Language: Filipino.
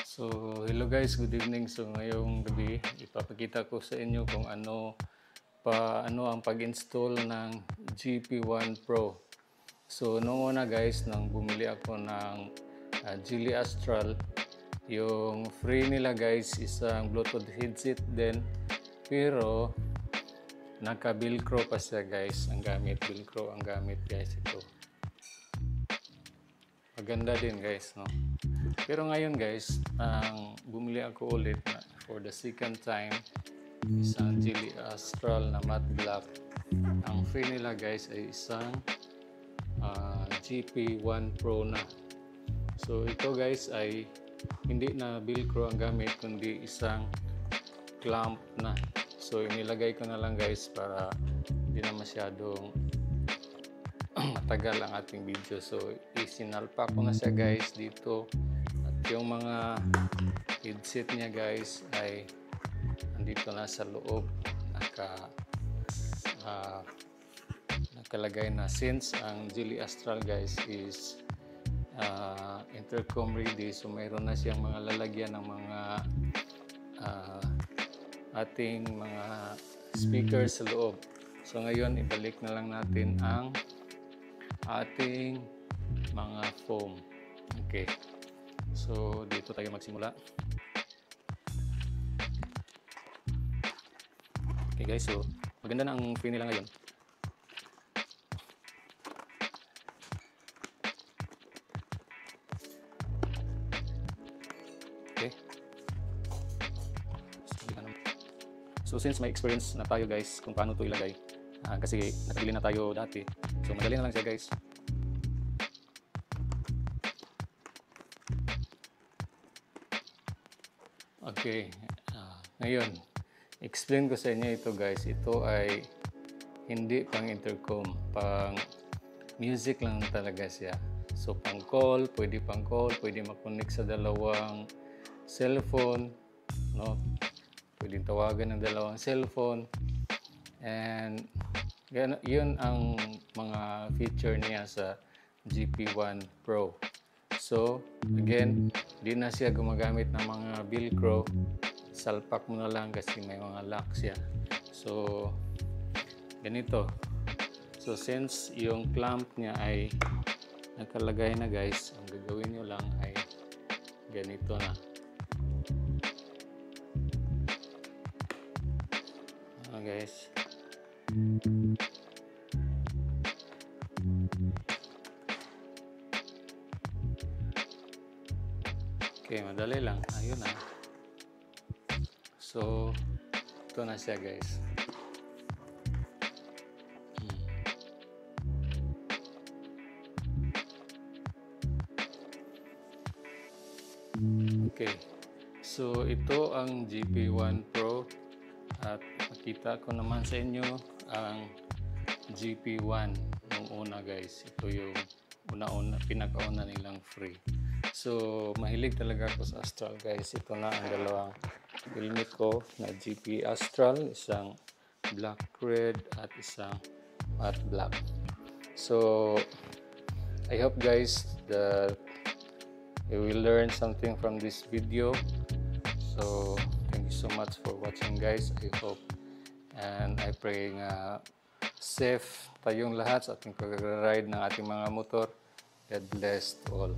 So, hello guys, good evening. So, ngayong gabi, ipapakita ko sa inyo kung ano ang pag-install ng GP1 Pro. So, noong una guys, nang bumili ako ng Geely Astral, yung free nila guys, isang Bluetooth headset din, pero naka-velcro pa siya guys, ang gamit, velcro ang gamit guys ito. Maganda din guys, no? Pero ngayon guys, bumili ako ulit for the second time isang Geely Astral na matte black. Ang free nila guys ay isang GP1 Pro na. So ito guys ay hindi na velcro ang gamit kundi isang clamp na. So inilagay ko na lang guys para hindi na masyadong matagal ang ating video. So isinalpak ko na siya guys dito. At yung mga headset niya guys ay andito na sa loob. Nakalagay na, since ang Geely Astral guys is intercom ready. So mayroon na siyang mga lalagyan ng mga ating mga speakers sa loob. So ngayon ibalik na lang natin ang ating mga foam. Okay. So dito tayo magsimula. Okay guys, so maganda na ang free nila ngayon. Okay. So since may experience na tayo guys kung paano ito ilagay, kasi nakabili na tayo dati, so madali na lang siya guys. Okay, ngayon explain ko sa inyo ito guys. Ito ay hindi pang intercom, pang music lang talaga siya. So pang call, pwede makonek sa dalawang cellphone, no? Pwedeng tawagan ng dalawang cellphone. And yun ang mga feature niya sa GP1 Pro. So again, di na siya gumagamit ng mga velcro. Salpak mo na lang kasi may mga lock siya. So ganito. So since yung clamp niya ay nakalagay na guys, ang gagawin nyo lang ay ganito na. Guys, okay, madali lang. Ayun na. So ito na siya guys. Okay, so ito ang GP1 Pro. At makita ko naman sa inyo ang GP1 nung una guys. Ito yung pinakauna nilang free. So mahilig talaga ako sa Astral guys. Ito na ang dalawang helmet ko na GP Astral, isang black red at isang matte black. So I hope guys that you will learn something from this video. So thank you so much for watching guys. I hope and I pray nga safe tayong lahat sa ating pag-ride ng ating mga motor. God bless to all.